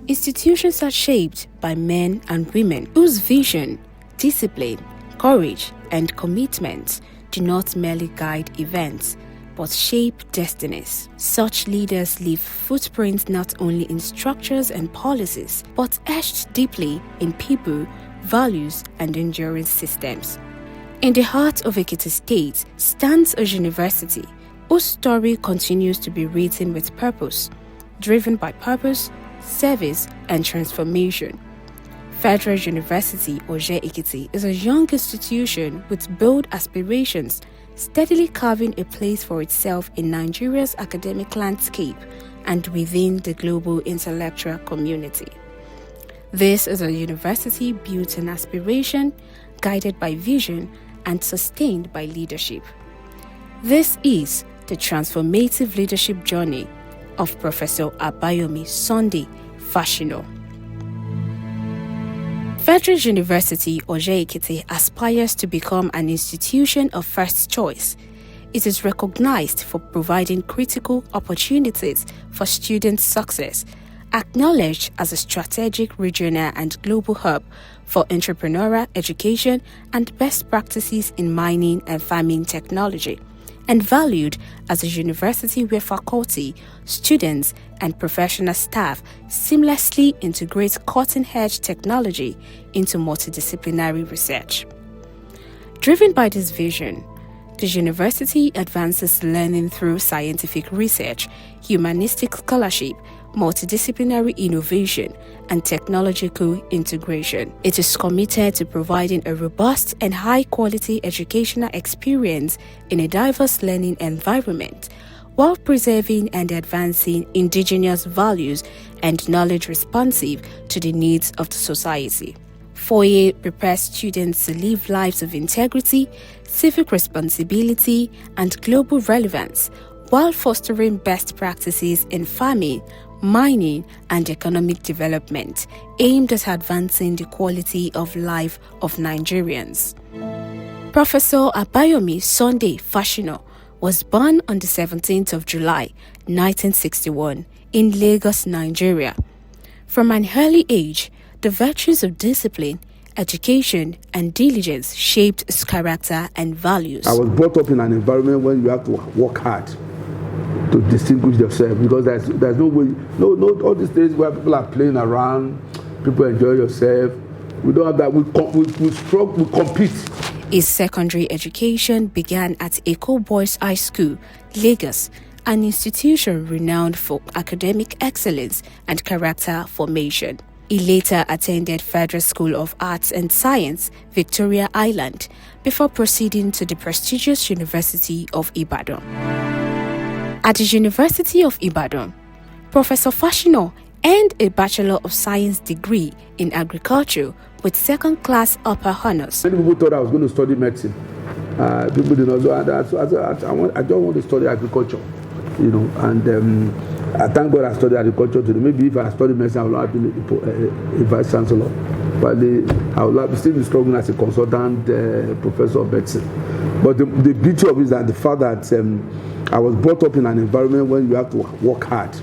Institutions are shaped by men and women whose vision, discipline, courage, and commitment do not merely guide events, but shape destinies. Such leaders leave footprints not only in structures and policies, but etched deeply in people, values, and enduring systems. In the heart of Ekiti State stands a university whose story continues to be written with purpose, driven by purpose, service, and transformation. Federal University Oye-Ekiti is a young institution with bold aspirations, steadily carving a place for itself in Nigeria's academic landscape and within the global intellectual community. This is a university built on aspiration, guided by vision, and sustained by leadership. This is the transformative leadership journey of Professor Abayomi Sunday Fasina. Federal University Oye-Ekiti aspires to become an institution of first choice. It is recognized for providing critical opportunities for student success, acknowledged as a strategic regional and global hub for entrepreneurial education and best practices in mining and farming technology, and valued as a university where faculty, students, and professional staff seamlessly integrate cutting-edge technology into multidisciplinary research. Driven by this vision, the university advances learning through scientific research, humanistic scholarship, multidisciplinary innovation, and technological integration. It is committed to providing a robust and high-quality educational experience in a diverse learning environment, while preserving and advancing indigenous values and knowledge responsive to the needs of the society. Foye prepares students to live lives of integrity, civic responsibility, and global relevance, while fostering best practices in farming, mining, and economic development, aimed at advancing the quality of life of Nigerians. Professor Abayomi Sunday Fasina was born on the 17th of July, 1961, in Lagos, Nigeria. From an early age, the virtues of discipline, education, and diligence shaped his character and values. I was brought up in an environment where you have to work hard to distinguish yourself, because there's no way, no all these days where people are playing around, people enjoy yourself. We don't have that. We struggle, we compete. His secondary education began at Eko Boys High School, Lagos, an institution renowned for academic excellence and character formation. He later attended Federal School of Arts and Science, Victoria Island, before proceeding to the prestigious University of Ibadan. At the University of Ibadan, Professor Fasina earned a Bachelor of Science degree in agriculture with second-class upper honors. Many people thought I was going to study medicine. People did not know. I don't want to study agriculture, and I thank God I studied agriculture today. Maybe if I studied medicine, I would not have been a vice chancellor. But I would have still been struggling as a consultant professor of medicine. But the beauty of it is that the fact that I was brought up in an environment where you have to work hard.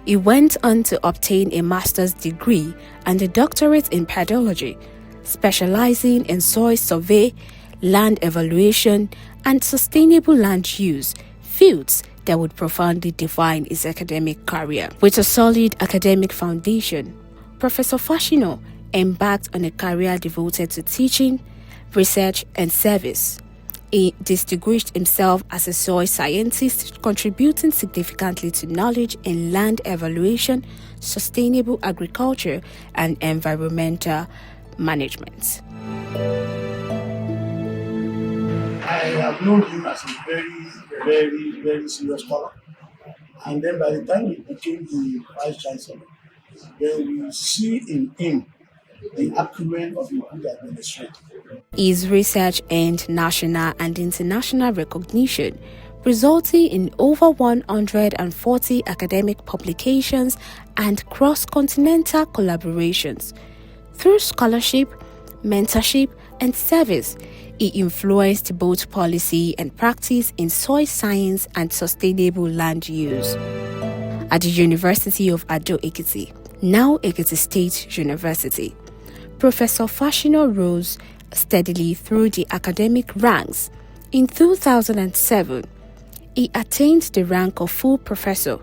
He went on to obtain a master's degree and a doctorate in pedology, specializing in soil survey, land evaluation, and sustainable land use, fields that would profoundly define his academic career. With a solid academic foundation, Professor Fasina embarked on a career devoted to teaching, research, and service. He distinguished himself as a soil scientist, contributing significantly to knowledge in land evaluation, sustainable agriculture, and environmental management. I have known him as a very, very, very serious scholar. And then by the time he became the vice chancellor, then we see in him the acumen of a good administrator. His research earned national and international recognition, resulting in over 140 academic publications and cross-continental collaborations. Through scholarship, mentorship, and service, he influenced both policy and practice in soil science and sustainable land use. At the University of Oye-Ekiti, now Ekiti State University, Professor Fasina rose steadily through the academic ranks. In 2007, he attained the rank of full professor,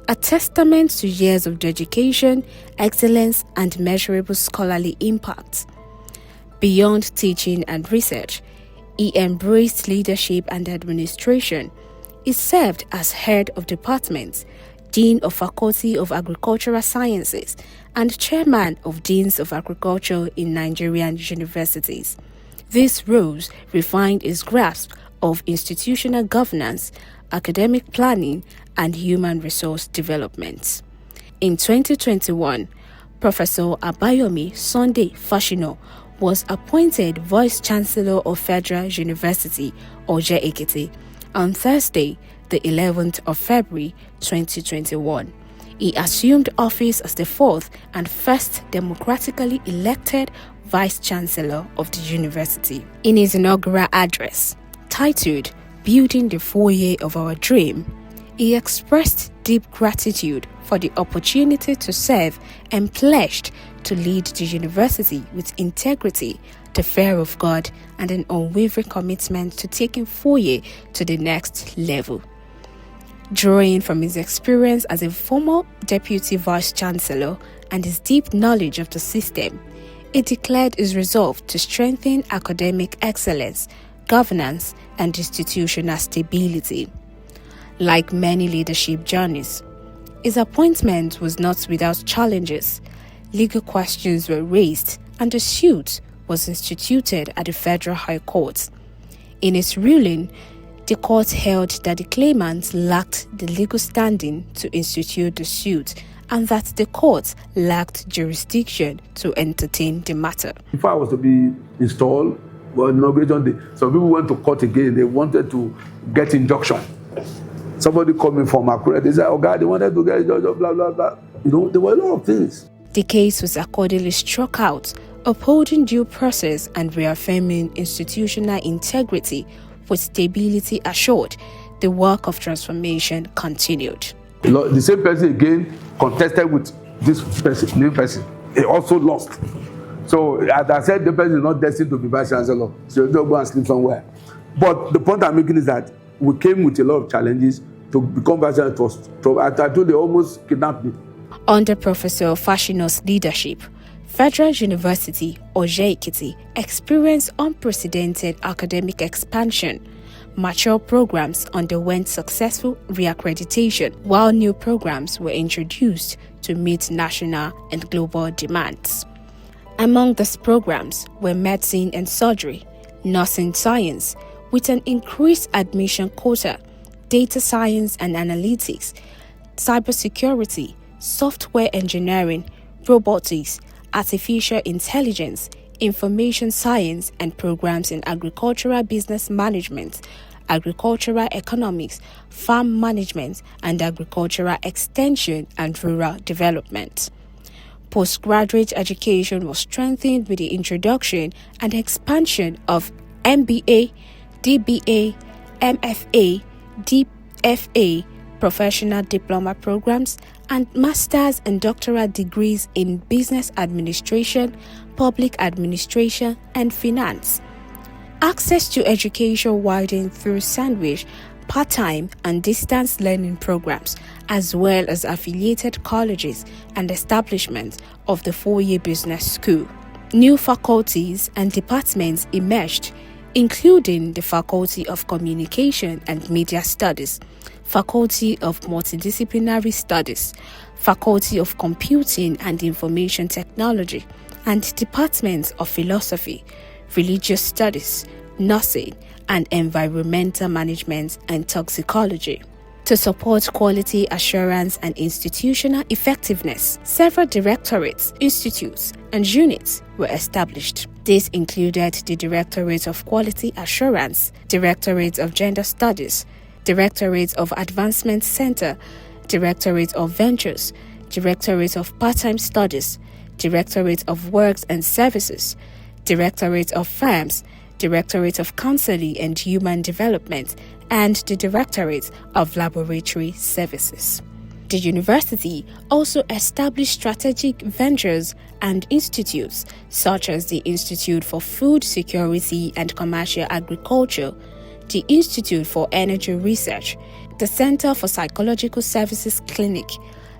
a testament to years of dedication, excellence, and measurable scholarly impact. Beyond teaching and research, he embraced leadership and administration. He served as head of departments, Dean of Faculty of Agricultural Sciences, and Chairman of Deans of Agriculture in Nigerian universities. These roles refined his grasp of institutional governance, academic planning, and human resource development. In 2021, Professor Abayomi Sunday Fasina was appointed Vice Chancellor of Federal University, Oye-Ekiti, on Thursday, the 11th of February 2021. He assumed office as the fourth and first democratically elected Vice Chancellor of the university. In his inaugural address, titled Building the Foyer of Our Dream, he expressed deep gratitude for the opportunity to serve and pledged to lead the university with integrity, the fear of God, and an unwavering commitment to taking Foyer to the next level. Drawing from his experience as a former Deputy Vice Chancellor and his deep knowledge of the system, he declared his resolve to strengthen academic excellence, governance, and institutional stability. Like many leadership journeys, his appointment was not without challenges. Legal questions were raised and a suit was instituted at the Federal High Court. In its ruling, the court held that the claimants lacked the legal standing to institute the suit and that the court lacked jurisdiction to entertain the matter. If I was to be installed, inauguration day, some people went to court again. They wanted to get injunction. Somebody called me from Akure. They said, "Oh God, they wanted to get injunction, blah blah blah." There were a lot of things. The case was accordingly struck out, upholding due process and reaffirming institutional integrity. With stability assured, the work of transformation continued. The same person again contested with this person, new person. He also lost. So, as I said, the person is not destined to be Vice Chancellor. So, don't go and sleep somewhere. But the point I'm making is that we came with a lot of challenges to become Vice Chancellor. I told they almost kidnapped me. Under Professor Fasina's leadership, Federal University, Oye-Ekiti, experienced unprecedented academic expansion. Mature programs underwent successful reaccreditation, while new programs were introduced to meet national and global demands. Among these programs were medicine and surgery, nursing science, with an increased admission quota, data science and analytics, cybersecurity, software engineering, robotics, artificial intelligence, information science, and programs in agricultural business management, agricultural economics, farm management, and agricultural extension and rural development. Postgraduate education was strengthened with the introduction and expansion of MBA, DBA, MFA, DFA, professional diploma programs, and master's and doctoral degrees in business administration, public administration, and finance. Access to education widened through sandwich, part-time, and distance learning programs, as well as affiliated colleges and establishments of the four-year business school. New faculties and departments emerged, including the Faculty of Communication and Media Studies, Faculty of Multidisciplinary Studies, Faculty of Computing and Information Technology, and Departments of Philosophy, Religious Studies, Nursing, and Environmental Management and Toxicology. To support quality assurance and institutional effectiveness, several directorates, institutes, and units were established. This included the Directorate of Quality Assurance, Directorate of Gender Studies, Directorate of Advancement Center, Directorate of Ventures, Directorate of Part-Time Studies, Directorate of Works and Services, Directorate of Firms, Directorate of Counseling and Human Development, and the Directorate of Laboratory Services. The university also established strategic ventures and institutes such as the Institute for Food Security and Commercial Agriculture, the Institute for Energy Research, the Center for Psychological Services Clinic,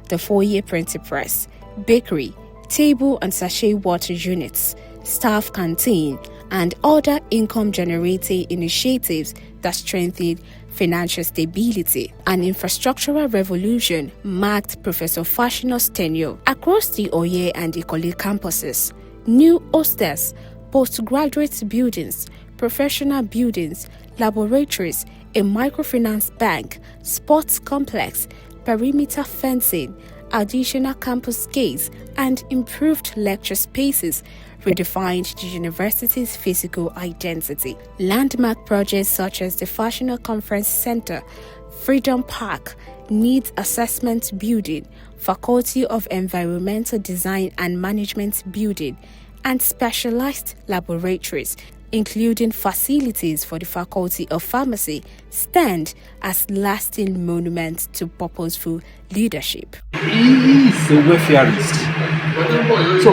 the foyer printing press, bakery, table and sachet water units, staff canteen, and other income-generating initiatives that strengthened financial stability. An infrastructural revolution marked Professor Fasina's tenure across the Oye and Ekiti campuses. New hostels, postgraduate buildings, professional buildings, laboratories, a microfinance bank, sports complex, perimeter fencing, additional campus gates, and improved lecture spaces redefined the university's physical identity. Landmark projects such as the Fasina Conference Center, Freedom Park, Needs Assessment Building, Faculty of Environmental Design and Management Building, and specialized laboratories, including facilities for the Faculty of Pharmacy, stand as lasting monuments to purposeful leadership. He is a welfareist. So,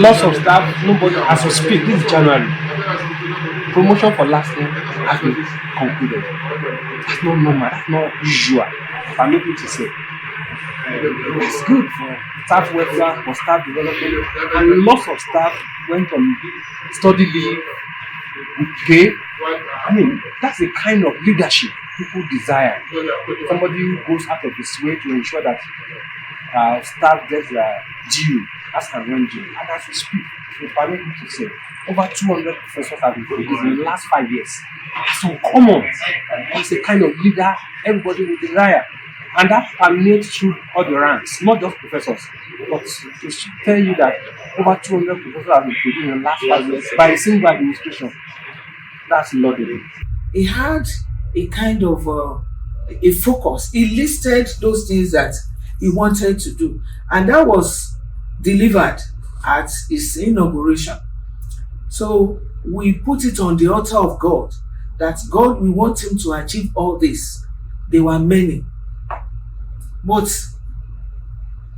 lots of staff, nobody, as we speak, this is January. Promotion for last year has been concluded. That's not normal, that's not usual. I'm able to say. It's good for staff welfare, for staff development, and lots of staff went on study leave with pay. I mean, that's the kind of leadership people desire. Somebody who goes out of his way to ensure that staff gets their due, as and when due. And as we speak, we permit me to say, over 200 professors have been produced in the last 5 years. It's uncommon. It's the kind of leader everybody will desire. And that permeates through all the ranks, not just professors. But to tell you that over 200 professors have been produced in the last 5 years by a single administration, that's laudable. He had a kind of a focus. He listed those things that he wanted to do, and that was delivered at his inauguration. So we put it on the altar of God, that God, we want him to achieve all this. There were many. But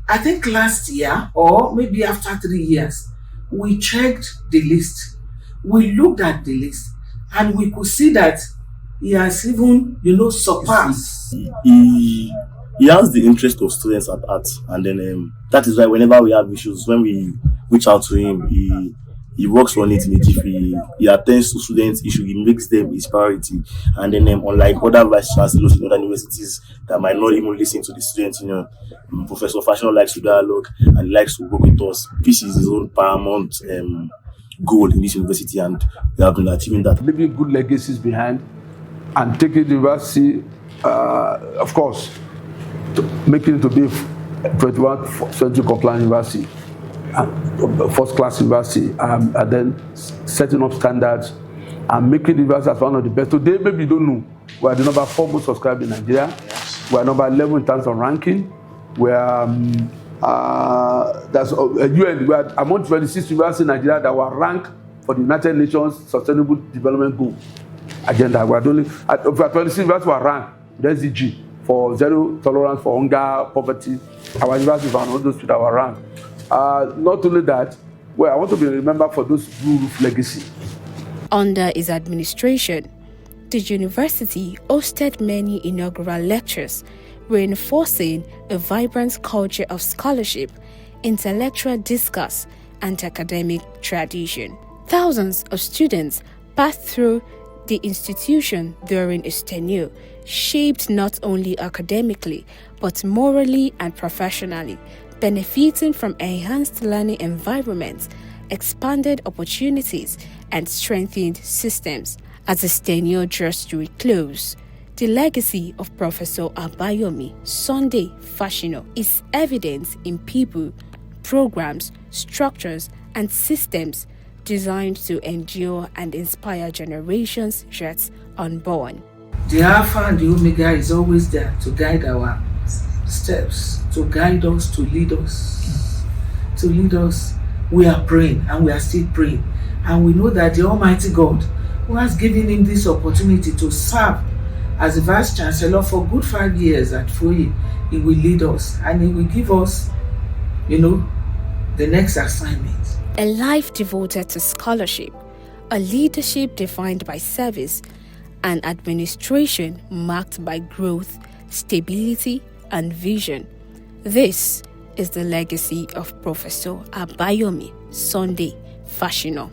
I think last year, or maybe after 3 years, we checked the list. We looked at the list, and we could see that he has even, surpassed. He has the interest of students at heart, and then that is why whenever we have issues, when we reach out to him, he works on it immediately. He attends to students' issues, he makes them his priority. And then unlike other vice chancellors in other universities that might not even listen to the students, Professor Fasina likes to dialogue and likes to work with us. This is his own paramount goal in this university, and we have been achieving that. Leaving good legacies behind and taking the university, of course, making it to be 21st century compliant university, first class university, and then setting up standards and making the university as one of the best. Today, maybe you don't know, we are the number 4 most subscribed in Nigeria. Yes. We are number 11 in terms of ranking. We are that's UN. We are among 26 universities in Nigeria that were ranked for the United Nations Sustainable Development Goal agenda. We are only at 26 universities were ranked with SDG for zero tolerance for hunger, poverty. Our universities were one of those that were ranked. Not only that, well, I want to be remembered for those blue roof legacy. Under his administration, the university hosted many inaugural lectures, reinforcing a vibrant culture of scholarship, intellectual discourse, and academic tradition. Thousands of students passed through the institution during his tenure, shaped not only academically, but morally and professionally, benefiting from enhanced learning environments, expanded opportunities, and strengthened systems. As his tenure draws to a close, The legacy of Professor Abayomi Sunday Fasina is evident in people, programs, structures, and systems designed to endure and inspire generations yet unborn. The Alpha and the Omega is always there to guide our steps, to guide us, to lead us. To lead us. We are praying and we are still praying. And we know that the Almighty God, who has given him this opportunity to serve as a Vice Chancellor for good 5 years at Foye, he will lead us and he will give us, the next assignment. A life devoted to scholarship, a leadership defined by service, an administration marked by growth, stability, and vision. This is the legacy of Professor Abayomi Sunday Fasina.